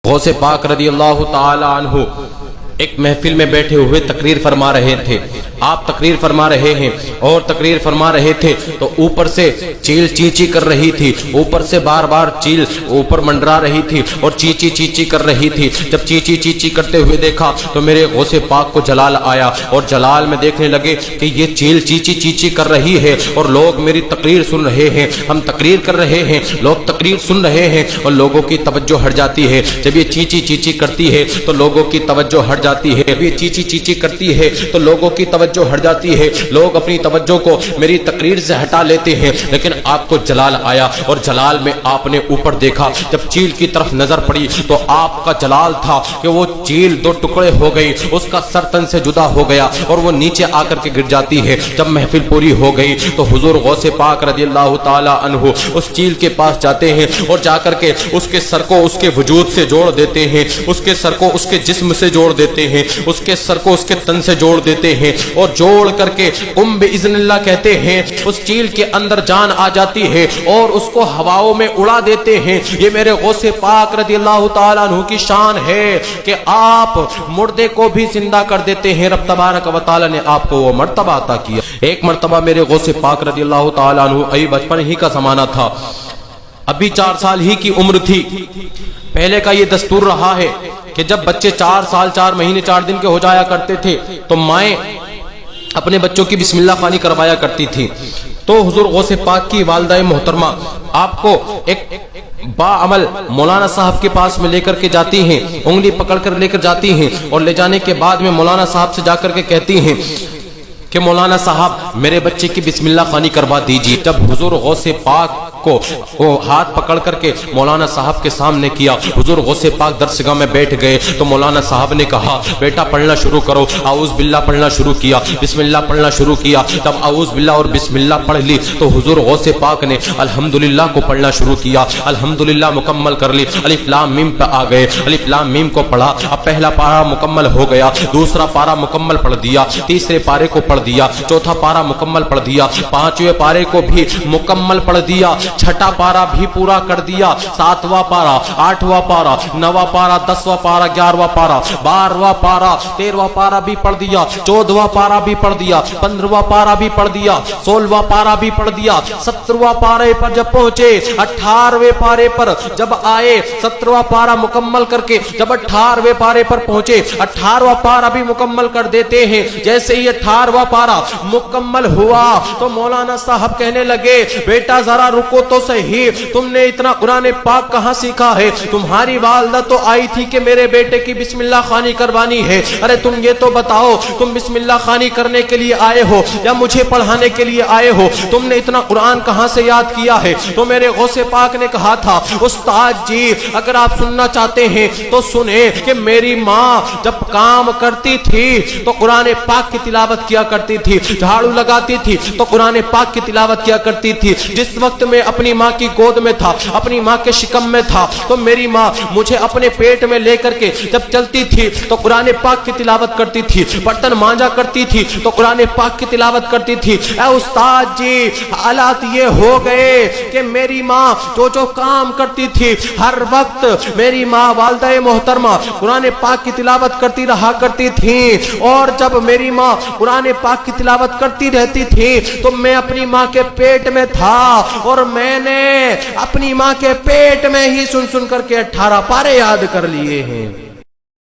غوث پاک رضی اللہ تعالی عنہ ایک محفل میں بیٹھے ہوئے تقریر فرما رہے تھے. آپ تقریر فرما رہے ہیں اور تقریر فرما رہے تھے تو اوپر سے چیل چیچی کر رہی تھی, اوپر سے بار بار چیل اوپر منڈرا رہی تھی اور چیچی چیچی کر رہی تھی. جب چیچی چیچی کرتے ہوئے دیکھا تو میرے غوث پاک کو جلال آیا اور جلال میں دیکھنے لگے کہ یہ چیل چیچی چیچی کر رہی ہے اور لوگ میری تقریر سن رہے ہیں, ہم تقریر کر رہے ہیں, لوگ تقریر سن رہے ہیں اور لوگوں کی توجہ ہٹ جاتی ہے. جب یہ چیچی چیچی کرتی ہے تو لوگوں کی توجہ ہٹ جاتی ہے, جب یہ چیچی چیچی کرتی ہے تو لوگوں کی توجہ ہٹ جاتی ہے, لوگ اپنی توجہ کو میری تقریر سے ہٹا لیتے ہیں. لیکن آپ کو جلال آیا اور جلال میں آپ نے اوپر دیکھا, جب چیل کی طرف نظر پڑی تو آپ کا جلال تھا کہ وہ چیل دو ٹکڑے ہو گئی, اس کا سر تن سے جدا ہو گیا اور وہ نیچے آ کر کے گر جاتی ہے. جب محفل پوری ہو گئی تو حضور غوث پاک رضی اللہ تعالی عنہ اس چیل کے پاس جاتے ہیں اور جا کر کے اس کے سر کو اس کے وجود سے جوڑ دیتے ہیں, اس کے سر کو اس کے جسم سے جوڑ دیتے ہیں, اس کے سر کو اس کے تن سے جوڑ دیتے ہیں اور جوڑ کر کے باذن اللہ کہتے ہیں اس چیل کے اندر جان آ جاتی ہے اور اس کو ہواؤں میں اڑا دیتے ہیں. یہ میرے غوث پاک رضی اللہ تعالیٰ عنہ کی شان ہے کہ آپ مردے کو بھی زندہ کر دیتے ہیں. رب تبارک و تعالیٰ نے آپ کو وہ مرتبہ عطا کیا. ایک مرتبہ میرے غوث پاک رضی اللہ تعالیٰ عنہ ابھی بچپن ہی کا زمانہ تھا, ابھی 4 سال ہی کی عمر تھی. پہلے کا یہ دستور رہا ہے کہ جب بچے 4 سال 4 مہینے 4 دن کے ہو جایا کرتے تھے تو مائیں اپنے بچوں کی بسم اللہ خوانی کروایا کرتی تھی. تو حضور غوث پاک کی والدہ محترمہ آپ کو ایک با عمل مولانا صاحب کے پاس میں لے کر کے جاتی ہیں, انگلی پکڑ کر لے کر جاتی ہیں اور لے جانے کے بعد میں مولانا صاحب سے جا کر کے کہتی ہیں کہ مولانا صاحب میرے بچے کی بسم اللہ خوانی کروا دیجیے. جب حضور غوث پاک کو وہ ہاتھ پکڑ کر کے مولانا صاحب کے سامنے کیا, حضور غوث پاک درسگاہ میں بیٹھ گئے تو مولانا صاحب نے کہا بیٹا پڑھنا شروع کرو. اعوذ باللہ پڑھنا شروع کیا, بسم اللہ پڑھنا شروع کیا. جب اعوذ باللہ اور بسم اللہ پڑھ لی تو حضور غوث پاک نے الحمدللہ کو پڑھنا شروع کیا. الحمدللہ مکمل کر لی, الف لام میم پہ آ گئے, الف لام میم کو پڑھا. اب پہلا پارہ مکمل ہو گیا, دوسرا پارہ مکمل پڑھ دیا, تیسرے پارے کو پڑھ دیا, چوتھا پارہ مکمل پڑھ دیا, 5ویں پارے کو بھی مکمل پڑھ دیا, 6واں پارہ بھی پورا کر دیا, 7واں پارہ, 8واں پارہ, 9واں پارہ, 10واں پارہ, 11واں پارہ, 12واں پارہ, 13واں پارہ بھی پڑھ دیا, 14واں پارہ بھی پڑھ دیا, 15واں پارہ بھی پڑھ دیا, 16واں پارہ بھی پڑھ دیا. 17واں پارے پر جب پہنچے, 18ویں پارے پر جب آئے, 17واں پارہ مکمل کر کے جب 18ویں پارے پر پہنچے, 18واں پارہ بھی مکمل کر دیتے ہیں. جیسے ہی 18واں پارہ مکمل ہوا تو مولانا صاحب کہنے لگے بیٹا ذرا رکو تو صحیح, تم نے اتنا قرآن پاک کہاں سیکھا ہے؟ تمہاری والدہ تو آئی تھی کہ میرے بیٹے کی بسم اللہ خوانی کروانی ہے. ارے تم یہ تو بتاؤ تم بسم اللہ خوانی کرنے کے لیے آئے ہو یا مجھے پڑھانے کے لیے آئے ہو؟ تم نے اتنا قرآن کہاں سے یاد کیا ہے؟ تو میرے غوث پاک نے کہا تھا استاد جی اگر آپ سننا چاہتے ہیں تو سنیں کہ میری ماں جب کام کرتی تھی تو قرآن پاک کی تلاوت کیا کرتی تھی, جھاڑو لگاتی تھی تو قرآن پاک کی تلاوت کیا کرتی تھی. جس وقت میں اپنی ماں کی گود میں تھا, اپنی ماں کے شکم میں تھا, تو میری ماں مجھے اپنے پیٹ میں لے کر کے جب چلتی تھی تو قرآن پاک کی تلاوت کرتی تھی, برتن مانجا کرتی تھی تو قرآن پاک کی تلاوت کرتی تھی. اے استاد جی حالات یہ ہو گئے کہ میری ماں جو کام کرتی تھی ہر وقت میری ماں والدہ محترمہ قرآن پاک کی تلاوت کرتی رہا کرتی تھی, اور جب میری ماں قرآن پاک کی تلاوت کرتی رہتی تھی تو میں اپنی ماں کے پیٹ میں تھا اور میں نے اپنی ماں کے پیٹ میں ہی سن سن کر کے 18 پارے یاد کر لیے ہیں.